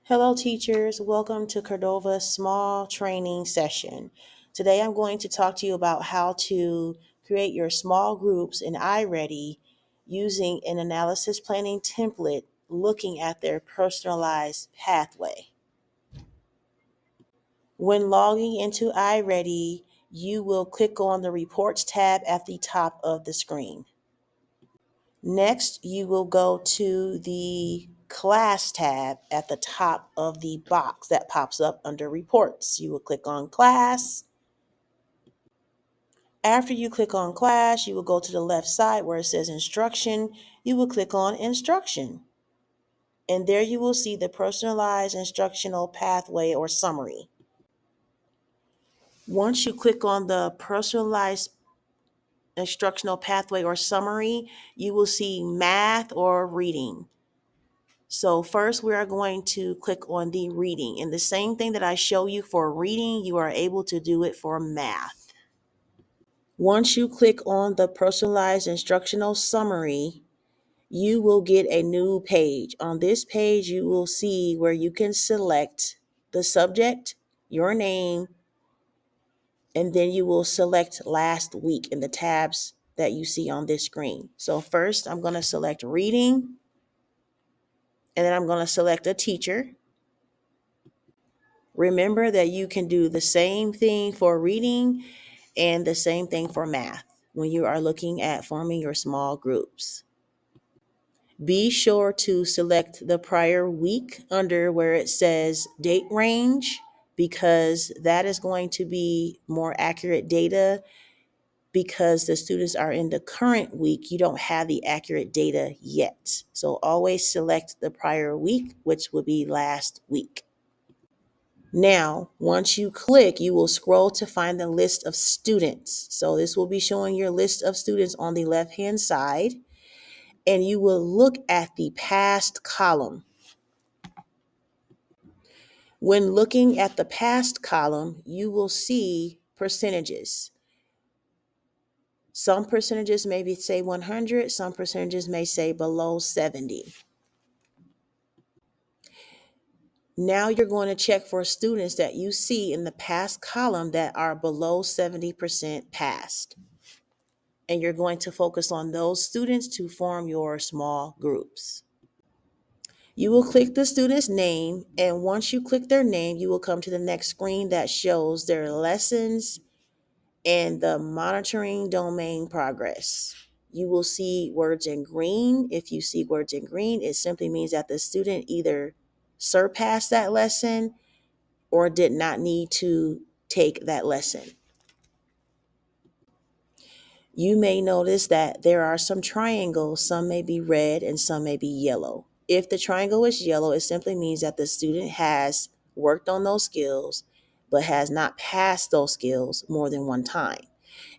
Hello, teachers. Welcome to Cordova's small training session. Today, I'm going to talk to you about how to create your small groups in IReady using an analysis planning template looking at their personalized pathway. When logging into IReady, you will click on the Reports tab at the top of the screen. Next, you will go to the Class tab at the top of the box that pops up under Reports. You will click on Class. After you click on Class, you will go to the left side where it says Instruction. You will click on Instruction. And there you will see the personalized instructional pathway or summary. Once you click on the personalized instructional pathway or summary, you will see math or reading. So first we are going to click on the reading, and the same thing that I show you for reading, you are able to do it for math. Once you click on the personalized instructional summary, you will get a new page. On this page, you will see where you can select the subject, your name, and then you will select last week in the tabs that you see on this screen. So first I'm going to select reading, and then I'm going to select a teacher. Remember that you can do the same thing for reading and the same thing for math when you are looking at forming your small groups. Be sure to select the prior week under where it says date range, because that is going to be more accurate data. Because the students are in the current week, you don't have the accurate data yet. So always select the prior week, which would be last week. Now, once you click, you will scroll to find the list of students. So this will be showing your list of students on the left-hand side, and you will look at the past column. When looking at the past column, you will see percentages. Some percentages maybe say 100, some percentages may say below 70. Now you're going to check for students that you see in the past column that are below 70% passed. And you're going to focus on those students to form your small groups. You will click the student's name, and once you click their name, you will come to the next screen that shows their lessons and the monitoring domain progress. You will see words in green. If you see words in green, it simply means that the student either surpassed that lesson or did not need to take that lesson. You may notice that there are some triangles. Some may be red and some may be yellow. If the triangle is yellow, it simply means that the student has worked on those skills but has not passed those skills more than one time.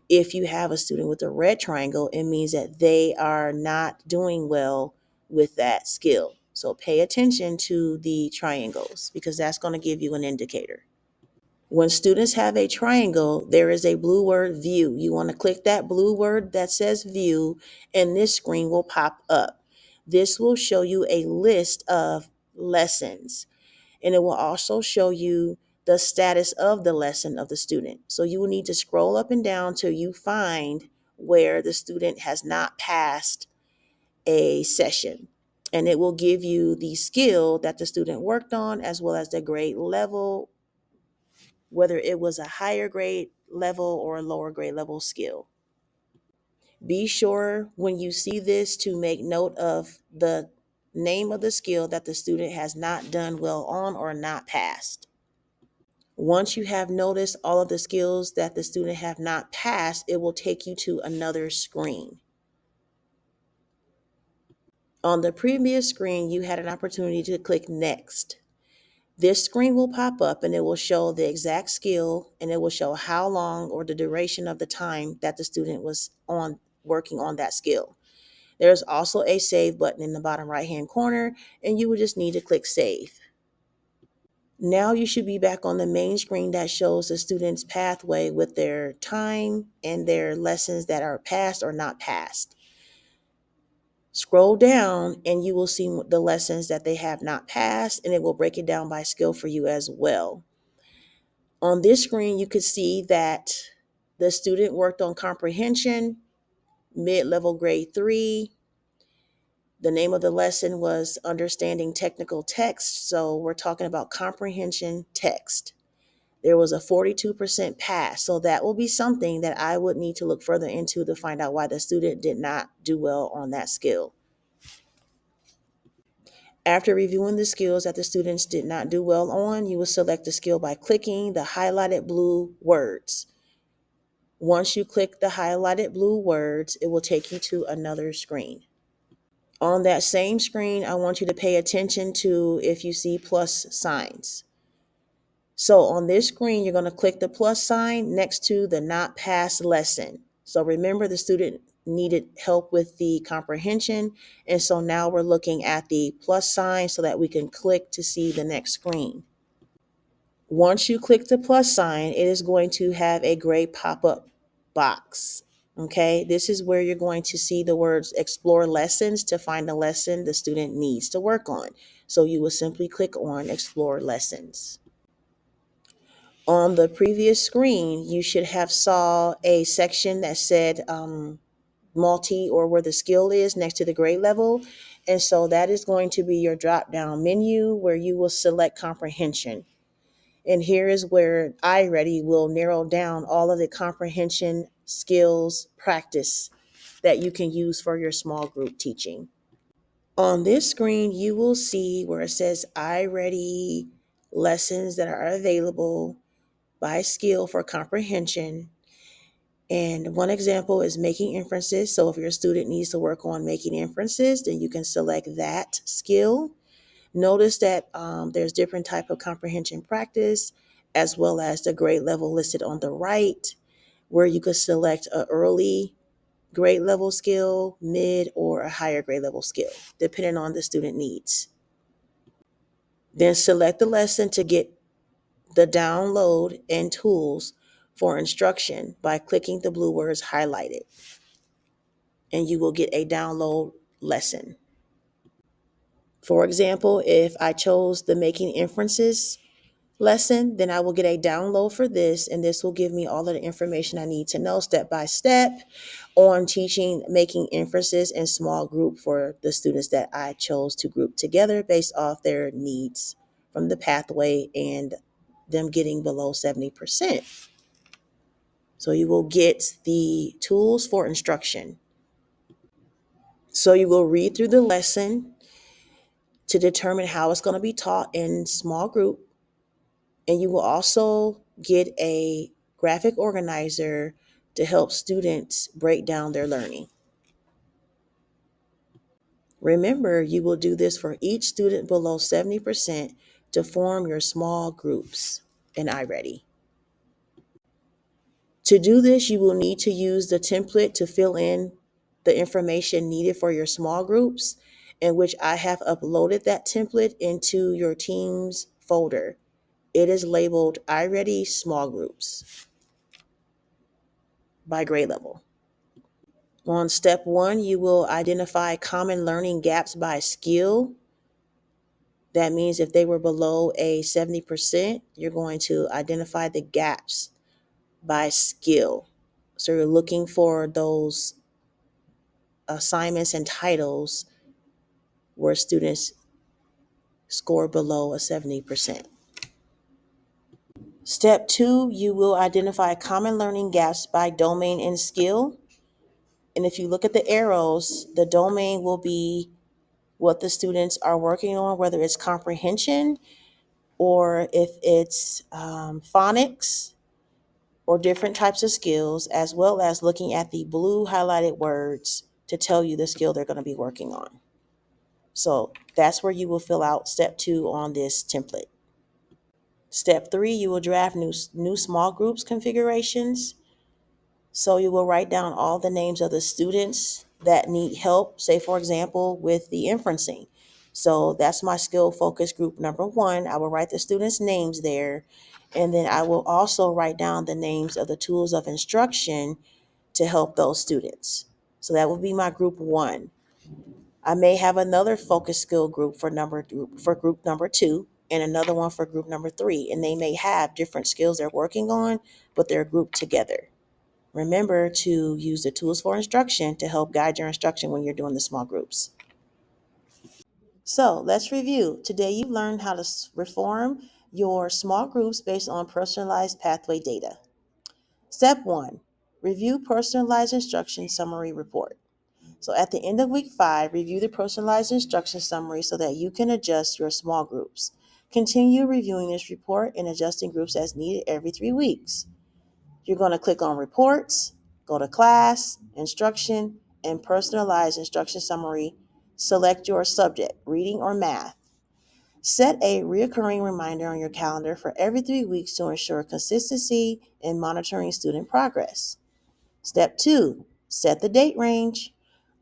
If you have a student with a red triangle, it means that they are not doing well with that skill. So pay attention to the triangles because that's going to give you an indicator. When students have a triangle, there is a blue word view. You want to click that blue word that says view, and this screen will pop up. This will show you a list of lessons, and it will also show you the status of the lesson of the student. So you will need to scroll up and down till you find where the student has not passed a session. And it will give you the skill that the student worked on as well as the grade level, whether it was a higher grade level or a lower grade level skill. Be sure when you see this to make note of the name of the skill that the student has not done well on or not passed. Once you have noticed all of the skills that the student have not passed, it will take you to another screen. On the previous screen, you had an opportunity to click Next. This screen will pop up and it will show the exact skill, and it will show how long or the duration of the time that the student was on working on that skill. There's also a save button in the bottom right hand corner, and you will just need to click save. Now you should be back on the main screen that shows the student's pathway with their time and their lessons that are passed or not passed. Scroll down and you will see the lessons that they have not passed, and it will break it down by skill for you as well. On this screen, you could see that the student worked on comprehension, mid-level grade 3. The name of the lesson was Understanding Technical Text, so we're talking about comprehension text. There was a 42% pass, so that will be something that I would need to look further into to find out why the student did not do well on that skill. After reviewing the skills that the students did not do well on, you will select the skill by clicking the highlighted blue words. Once you click the highlighted blue words, it will take you to another screen. On that same screen, I want you to pay attention to if you see plus signs. So on this screen, you're going to click the plus sign next to the not passed lesson. So remember, the student needed help with the comprehension. And so now we're looking at the plus sign so that we can click to see the next screen. Once you click the plus sign, it is going to have a gray pop-up box. Okay, this is where you're going to see the words explore lessons to find the lesson the student needs to work on. So you will simply click on explore lessons. On the previous screen, you should have saw a section that said multi, or where the skill is next to the grade level. And so that is going to be your drop down menu where you will select comprehension. And here is where IReady will narrow down all of the comprehension skills practice that you can use for your small group teaching. On this screen, you will see where it says IReady lessons that are available by skill for comprehension. And one example is making inferences. So if your student needs to work on making inferences, then you can select that skill. Notice that there's different type of comprehension practice, as well as the grade level listed on the right, where you could select an early grade level skill, mid, or a higher grade level skill, depending on the student needs. Then select the lesson to get the download and tools for instruction by clicking the blue words highlighted, and you will get a download lesson. For example, if I chose the making inferences lesson, then I will get a download for this, and this will give me all of the information I need to know step by step on teaching making inferences in small group for the students that I chose to group together based off their needs from the pathway and them getting below 70%. So you will get the tools for instruction. So you will read through the lesson to determine how it's going to be taught in small group. And you will also get a graphic organizer to help students break down their learning. Remember, you will do this for each student below 70% to form your small groups in IReady. To do this, you will need to use the template to fill in the information needed for your small groups, in which I have uploaded that template into your Teams folder. It is labeled IReady Small Groups by grade level. On step 1, you will identify common learning gaps by skill. That means if they were below a 70%, you're going to identify the gaps by skill. So you're looking for those assignments and titles where students score below a 70%. Step 2, you will identify common learning gaps by domain and skill. And if you look at the arrows, the domain will be what the students are working on, whether it's comprehension or if it's phonics or different types of skills, as well as looking at the blue highlighted words to tell you the skill they're going to be working on. So that's where you will fill out step 2 on this template. Step 3, you will draft new small groups configurations. So you will write down all the names of the students that need help, say, for example, with the inferencing. So that's my skill focus group number 1. I will write the students' names there. And then I will also write down the names of the tools of instruction to help those students. So that will be my group 1. I may have another focus skill group for group number 2 and another one for group number 3, and they may have different skills they're working on, but they're grouped together. Remember to use the tools for instruction to help guide your instruction when you're doing the small groups. So let's review. Today you learned how to reform your small groups based on personalized pathway data. Step 1, review personalized instruction summary report. So at the end of week 5, review the personalized instruction summary so that you can adjust your small groups. Continue reviewing this report and adjusting groups as needed every 3 weeks. You're going to click on reports, go to class, instruction, and personalized instruction summary. Select your subject, reading or math. Set a recurring reminder on your calendar for every 3 weeks to ensure consistency in monitoring student progress. Step 2, set the date range.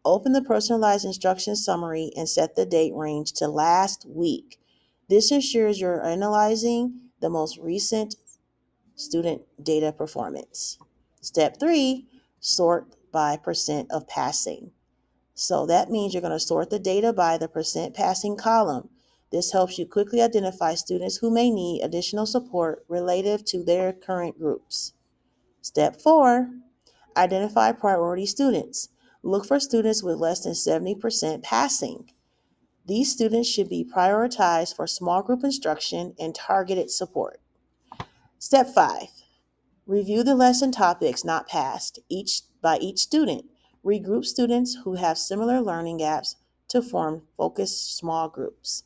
Open the personalized instruction summary and set the date range to last week. This ensures you're analyzing the most recent student data performance. Step 3, sort by percent of passing. So that means you're going to sort the data by the percent passing column. This helps you quickly identify students who may need additional support relative to their current groups. Step 4, identify priority students. Look for students with less than 70% passing. These students should be prioritized for small group instruction and targeted support. Step 5, review the lesson topics not passed by each student. Regroup students who have similar learning gaps to form focused small groups.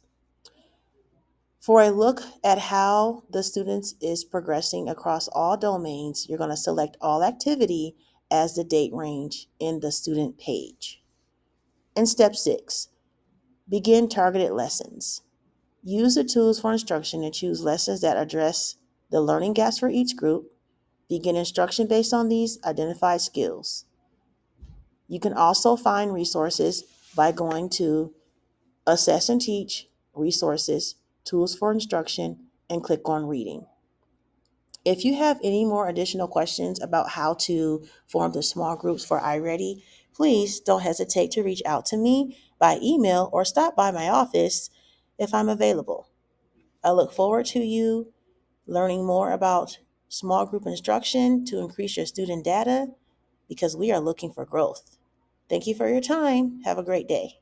For a look at how the students is progressing across all domains, you're going to select all activity as the date range in the student page. And step 6, begin targeted lessons. Use the tools for instruction and choose lessons that address the learning gaps for each group. Begin instruction based on these identified skills. You can also find resources by going to Assess and Teach, Resources, Tools for Instruction, and click on Reading. If you have any more additional questions about how to form the small groups for IReady, please don't hesitate to reach out to me by email or stop by my office if I'm available. I look forward to you learning more about small group instruction to increase your student data because we are looking for growth. Thank you for your time. Have a great day.